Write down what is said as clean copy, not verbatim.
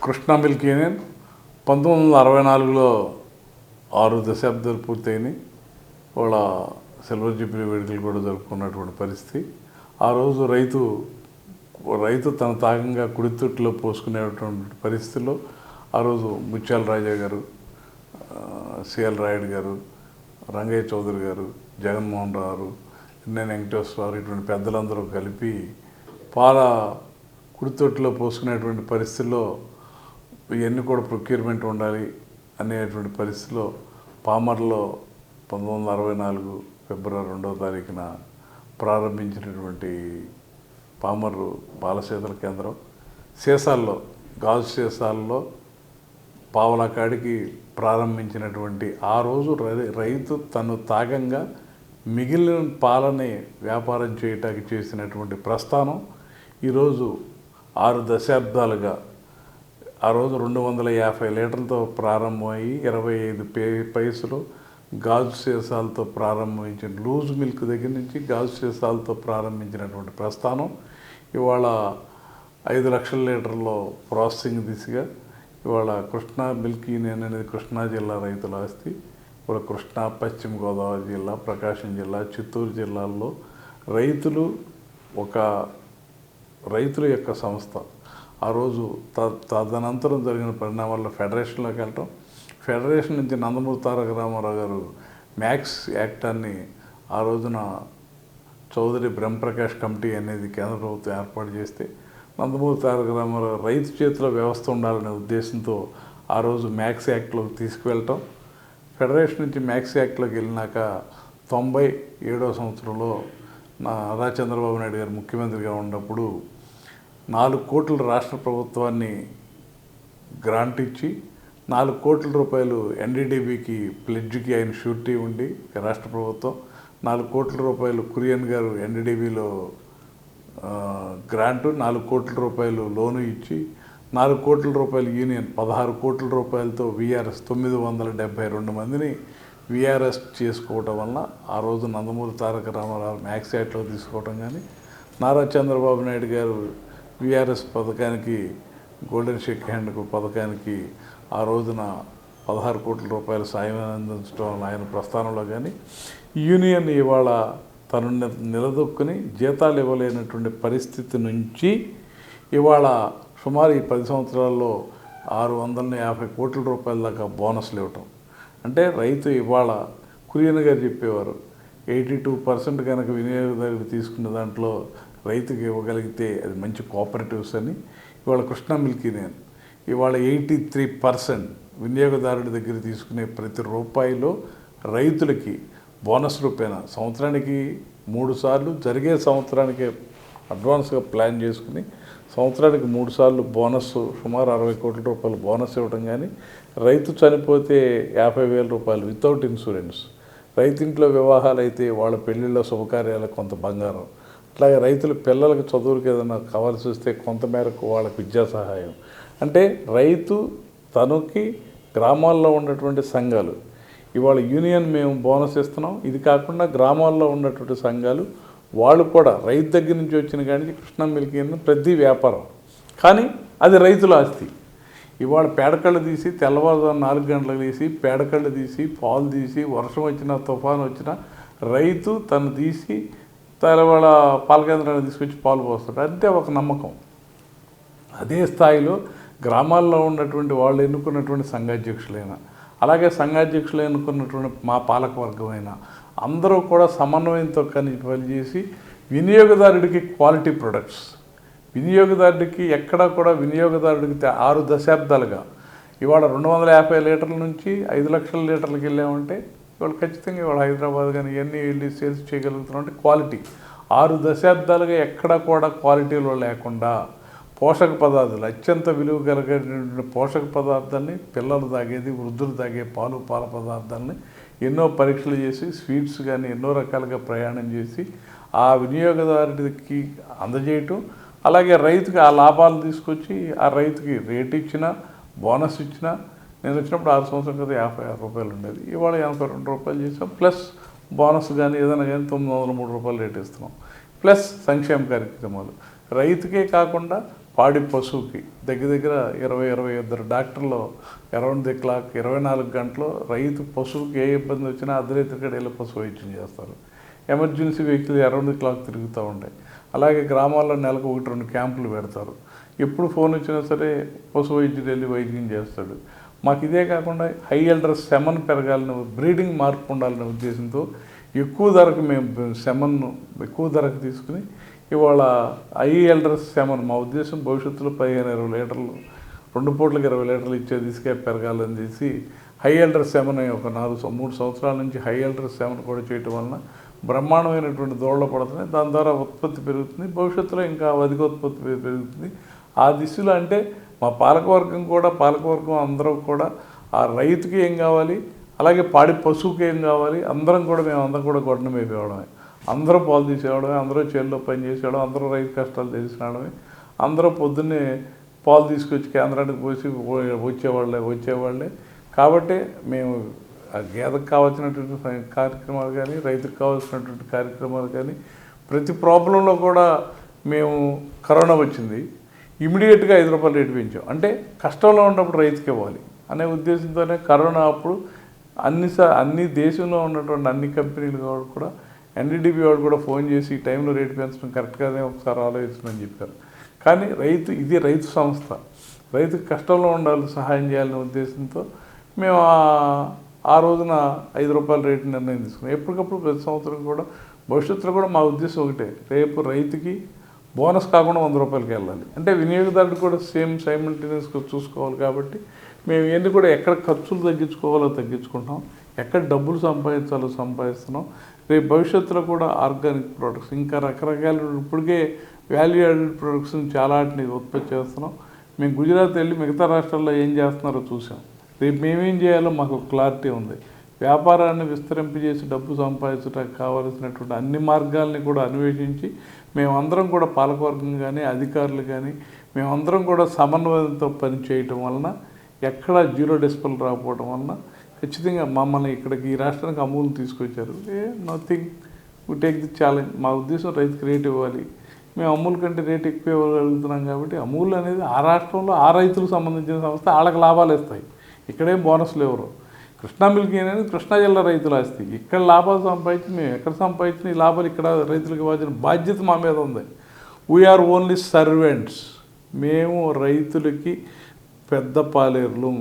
Krishna milk union 1964లో 6 దశాబ్దాలు పూర్తయినాయి. వాళ్ళ silver Jubilee వేడుకలు కూడా జరుపుకున్నటువంటి పరిస్థితి. ఆ రోజు రైతు తన తాగంగా కుడితొట్టులో పోసుకునేటువంటి పరిస్థితుల్లో ఆ రోజు ముత్యాల రాజా గారు, సిఎల్ రాయుడు గారు, రంగయ్య చౌదరి గారు, జగన్మోహన్ రావు గారు, ఎన్ఎన్ వెంకటేశ్వరరావు ఇటువంటి పెద్దలందరూ కలిపి పాల కుడితొట్టులో పోసుకునేటువంటి పరిస్థితుల్లో ఇవన్నీ కూడా ప్రొక్యూర్మెంట్ ఉండాలి అనేటువంటి పరిస్థితిలో పామర్లో 1964 ఫిబ్రవరి 2వ తారీఖున ప్రారంభించినటువంటి పామర్రు బాలశీతల కేంద్రం సీసాల్లో, గాజు సీసాల్లో పావలా కాడికి ప్రారంభించినటువంటి ఆ రోజు రైతు తను తాగంగా మిగిలిన పాలని వ్యాపారం చేయటానికి చేసినటువంటి ప్రస్థానం ఈరోజు 6 దశాబ్దాలుగా ఆ రోజు 250 లీటర్లతో ప్రారంభమయ్యి 25 పైసలు గాజు సీసాలతో ప్రారంభించిన లూజ్ మిల్క్ దగ్గర నుంచి గాజు సీసాలతో ప్రారంభించినటువంటి ప్రస్థానం ఇవాళ 5 లక్షల లీటర్లో ప్రాసెసింగ్ దిశగా ఇవాళ కృష్ణా మిల్క్ యూనియన్ అనేది కృష్ణా జిల్లా రైతుల ఆస్తి. ఇవాళ కృష్ణా, పశ్చిమ గోదావరి జిల్లా, ప్రకాశం జిల్లా, చిత్తూరు జిల్లాల్లో రైతుల యొక్క సంస్థ. ఆ రోజు తదనంతరం జరిగిన పరిణామాల్లో ఫెడరేషన్లోకి వెళ్ళటం, ఫెడరేషన్ నుంచి నందమూరి తారక రామారావు గారు మ్యాక్స్ యాక్టాన్ని ఆ రోజున చౌదరి బ్రహ్మప్రకాష్ కమిటీ అనేది కేంద్ర ప్రభుత్వం ఏర్పాటు చేస్తే నందమూరి తారక రామారావు రైతు చేతిలో వ్యవస్థ ఉండాలనే ఉద్దేశంతో ఆ రోజు మ్యాక్స్ యాక్ట్లోకి తీసుకువెళ్ళటం. ఫెడరేషన్ నుంచి మ్యాక్స్ యాక్ట్లోకి వెళ్ళినాక 97వ సంవత్సరంలో నారా చంద్రబాబు నాయుడు గారు ముఖ్యమంత్రిగా ఉన్నప్పుడు 4 కోట్ల రాష్ట్ర ప్రభుత్వాన్ని గ్రాంట్ ఇచ్చి 4 కోట్ల రూపాయలు ఎన్డీడీబీకి ప్లెడ్జ్కి ఆయన షూరిటీ ఉండి రాష్ట్ర ప్రభుత్వం 4 కోట్ల రూపాయలు కురియన్ గారు ఎన్డీడీబీలో గ్రాంటు, 4 కోట్ల రూపాయలు లోను ఇచ్చి 4 కోట్ల రూపాయలు యూనియన్ 16 కోట్ల రూపాయలతో వీఆర్ఎస్ 972 మందిని వీఆర్ఎస్ చేసుకోవటం వలన ఆ రోజు నందమూరి తారక రామారావు మ్యాక్స్ యాక్ట్లో తీసుకోవటం కానీ నారా చంద్రబాబు నాయుడు గారు వీఆర్ఎస్ పథకానికి గోల్డెన్ షేక్ హ్యాండ్ పథకానికి ఆ రోజున 16 కోట్ల రూపాయల సాయం అందించడం వల్ల ఆయన ప్రస్థానంలో కానీ యూనియన్ ఇవాళ తను నిలదొక్కుని జీతాలు ఇవ్వలేనటువంటి పరిస్థితి నుంచి ఇవాళ సుమారు ఈ 10 సంవత్సరాల్లో 650 కోట్ల రూపాయల దాకా బోనస్లు ఇవ్వటం. అంటే రైతు ఇవాళ కురియన్ గారు చెప్పేవారు 82% కనుక వినియోగదారుడు తీసుకున్న దాంట్లో రైతుకి ఇవ్వగలిగితే అది మంచి కోఆపరేటివ్స్ అని. ఇవాళ కృష్ణా మిల్క్ యూనియన్ ఇవాళ 83% వినియోగదారుడి దగ్గర తీసుకునే ప్రతి రూపాయిలో రైతులకి బోనస్ రూపేణ సంవత్సరానికి 3 సార్లు జరిగే సంవత్సరానికి అడ్వాన్స్గా ప్లాన్ చేసుకుని సంవత్సరానికి 3 సార్లు బోనస్ సుమారు 60 కోట్ల రూపాయలు బోనస్ ఇవ్వడం కానీ, రైతు చనిపోతే 50,000 రూపాయలు వితౌట్ ఇన్సూరెన్స్, రైతింట్లో వివాహాలు అయితే వాళ్ళ పెళ్ళిళ్ళలో శుభకార్యాలకు కొంత బంగారం, అట్లాగే రైతుల పిల్లలకు చదువులకు ఏదైనా కావాల్సి వస్తే కొంతమేరకు వాళ్ళకి విద్యా సహాయం. అంటే రైతు తనకి గ్రామాల్లో ఉన్నటువంటి సంఘాలు ఇవాళ యూనియన్ మేము బోనస్ ఇస్తున్నాం. ఇది కాకుండా గ్రామాల్లో ఉన్నటువంటి సంఘాలు వాళ్ళు కూడా రైతు దగ్గర నుంచి వచ్చిన కానీ కృష్ణా మిల్క్ యూనియన్ ప్రతి వ్యాపారం కానీ అది రైతుల ఆస్తి. ఇవాళ పేడకళ్ళు తీసి తెల్లవారుజాము 4 గంటలకు తీసి పేడకళ్ళు తీసి పాలు తీసి వర్షం వచ్చినా తుఫాను వచ్చినా రైతు తను తీసి వాళ్ళ పాల కేంద్రాన్ని తీసుకొచ్చి పాలు పోస్తాడు. అంతే ఒక నమ్మకం. అదే స్థాయిలో గ్రామాల్లో ఉన్నటువంటి వాళ్ళు ఎన్నుకున్నటువంటి సంఘాధ్యక్షులైనా అలాగే సంఘాధ్యక్షులు ఎన్నుకున్నటువంటి మా పాలక వర్గమైనా అందరూ కూడా సమన్వయంతో కలిసి పనిచేసి వినియోగదారుడికి క్వాలిటీ ప్రొడక్ట్స్, వినియోగదారుడికి ఎక్కడా కూడా వినియోగదారుడికి 6 దశాబ్దాలుగా ఇవాళ 250 లీటర్ల నుంచి 5 లక్షల లీటర్లకు వెళ్ళామంటే ఇవాళ ఖచ్చితంగా ఇవాళ హైదరాబాద్ కానీ ఇవన్నీ వెళ్ళి సేల్స్ చేయగలుగుతున్నాం. అంటే క్వాలిటీ 6 దశాబ్దాలుగా ఎక్కడా కూడా క్వాలిటీలో లేకుండా పోషక పదార్థాలు అత్యంత విలువ కలిగినటువంటి పోషక పదార్థాలని పిల్లలు తాగేది, వృద్ధులు తాగే పాల పదార్థాలని ఎన్నో పరీక్షలు చేసి స్వీట్స్ కానీ ఎన్నో రకాలుగా ప్రయాణం చేసి ఆ వినియోగదారుడికి అందజేయటం, అలాగే రైతుకి ఆ లాభాలు తీసుకొచ్చి ఆ రైతుకి రేట్ ఇచ్చినా బోనస్ ఇచ్చినా. నేను వచ్చినప్పుడు 6 సంవత్సరాల క్రితం 56 రూపాయలు ఉండేది, ఇవాళ 82 రూపాయలు చేసాం. ప్లస్ బోనస్ కానీ ఏదైనా కానీ 903 రూపాయలు రేట్ ఇస్తున్నాం. ప్లస్ సంక్షేమ కార్యక్రమాలు రైతుకే కాకుండా పాడి పశువుకి దగ్గర దగ్గర 22 డాక్టర్లు అరౌండ్ ది క్లాక్ 24 గంటలు రైతు పశువుకి ఏ ఇబ్బంది వచ్చినా అర్ధరాత్రి వెళ్ళి పశు వైద్యం చేస్తారు. Emergency vehicle around the clock తిరుగుతూ ఉంటాయి. అలాగే గ్రామాల్లో నెలకు 1-2 క్యాంపులు పెడతారు. ఎప్పుడు ఫోన్ వచ్చినా సరే పశు వైద్యుడు వెళ్ళి వైద్యం చేస్తాడు. మాకు ఇదే కాకుండా హై ఎల్డర్ సెమన్ పెరగాలని, బ్రీడింగ్ మార్పు ఉండాలనే ఉద్దేశంతో ఎక్కువ ధరకు మేము సెమన్ను ఎక్కువ ధరకు తీసుకుని ఇవాళ హై ఎల్డర్ సెమన్ మా ఉద్దేశం భవిష్యత్తులో 15-20 లీటర్లు 2 పూటలకు 20 లీటర్లు ఇచ్చే తీసుకే పెరగాలని చేసి హై ఎల్డర్ సెమన్ ఒక 3 సంవత్సరాల నుంచి హై ఎల్డర్ సెమన్ కూడా చేయటం వలన బ్రహ్మాండమైనటువంటి దోళ్లు పడుతున్నాయి. దాని ద్వారా ఉత్పత్తి పెరుగుతుంది. భవిష్యత్తులో ఇంకా అధిక ఉత్పత్తి పెరుగుతుంది. ఆ దిశలో అంటే మా పాలకవర్గం అందరూ కూడా ఆ రైతుకి ఏం కావాలి, అలాగే పాడి పశువుకి ఏం కావాలి, అందరం కూడా గొడ్డన మేపేవడమే, అందరూ పాలు తీసేవడమే, అందరూ చేనులో పని చేసేవడం, అందరూ రైతు కష్టాలు తెలిసినడమే, అందరూ పొద్దున్నే పాలు తీసుకొచ్చి కేంద్రానికి పోసి వచ్చేవాళ్ళే. కాబట్టి మేము ఆ గేదెకు కావాల్సినటువంటి కార్యక్రమాలు కానీ, రైతుకు కావాల్సినటువంటి కార్యక్రమాలు కానీ, ప్రతి ప్రాబ్లంలో కూడా మేము కరోనా వచ్చింది ఇమీడియట్గా ₹5 రేటు పెంచాం. అంటే కష్టంలో ఉన్నప్పుడు రైతుకి ఇవ్వాలి అనే ఉద్దేశంతోనే కరోనా అప్పుడు అన్ని దేశంలో ఉన్నటువంటి అన్ని కంపెనీలు కూడా ఎన్డీడీబీ వాడు కూడా ఫోన్ చేసి ఈ టైంలో రేటు పెంచడం కరెక్ట్గానే ఒకసారి ఆలోచించమని చెప్పారు. కానీ ఇది రైతు సంస్థ, రైతుకు కష్టంలో ఉండాలి, సహాయం చేయాలనే ఉద్దేశంతో మేము ఆ రోజున ₹5 రేటు నిర్ణయం తీసుకున్నాం. ఎప్పటికప్పుడు ప్రతి సంవత్సరం కూడా భవిష్యత్తులో కూడా మా ఉద్దేశం ఒకటే, రేపు రైతుకి బోనస్ కాకుండా ₹100కి వెళ్ళాలి. అంటే వినియోగదారుడు కూడా సైమల్టేనియస్గా చూసుకోవాలి. కాబట్టి మేము ఏంటి కూడా ఎక్కడ ఖర్చులు తగ్గించుకోవాలో తగ్గించుకుంటాం, ఎక్కడ డబ్బులు సంపాదించాలో సంపాదిస్తున్నాం. రేపు భవిష్యత్తులో కూడా ఆర్గానిక్ ప్రొడక్ట్స్ ఇంకా రకరకాల ఇప్పటికే వాల్యూ యాడెడ్ ప్రొడక్ట్స్ చాలా వాటిని ఉత్పత్తి చేస్తున్నాం. మేము గుజరాత్ వెళ్ళి మిగతా రాష్ట్రాల్లో ఏం చేస్తున్నారో చూసాం. రేపు మేమేం చేయాలో మాకు క్లారిటీ ఉంది. వ్యాపారాన్ని విస్తరింపజేసి డబ్బు సంపాదించడానికి కావాల్సినటువంటి అన్ని మార్గాల్ని కూడా అన్వేషించి మేమందరం కూడా పాలకవర్గం కానీ, అధికారులు కానీ మేమందరం కూడా సమన్వయంతో పనిచేయటం వలన ఎక్కడ జీరో డెసిబెల్ రాకపోవడం వలన ఖచ్చితంగా మమ్మల్ని ఇక్కడికి ఈ రాష్ట్రానికి అమూల్ తీసుకొచ్చారు. Nothing we take the challenge. మా ఉద్దేశం రైతుకి రేట్ ఇవ్వాలి. మేము అమూల్ కంటే రేట్ ఎక్కువ ఇవ్వగలుగుతున్నాం కాబట్టి అమూల్ అనేది ఆ రాష్ట్రంలో ఆ రైతులకు సంబంధించిన సంస్థ, వాళ్ళకి లాభాలు ఇస్తాయి. ఇక్కడేం బోనస్లు ఎవరు. కృష్ణా మిల్క్ అనేది కృష్ణా జిల్లా రైతుల ఆస్తి. ఇక్కడ లాభాలు సంపాదించి మేము ఎక్కడ సంపాదించిన ఈ లాభాలు ఇక్కడ రైతులకు ఇవ్వాల్సిన బాధ్యత మా మీద ఉంది. We are only servants. మేము రైతులకి పెద్ద పాలేరులు.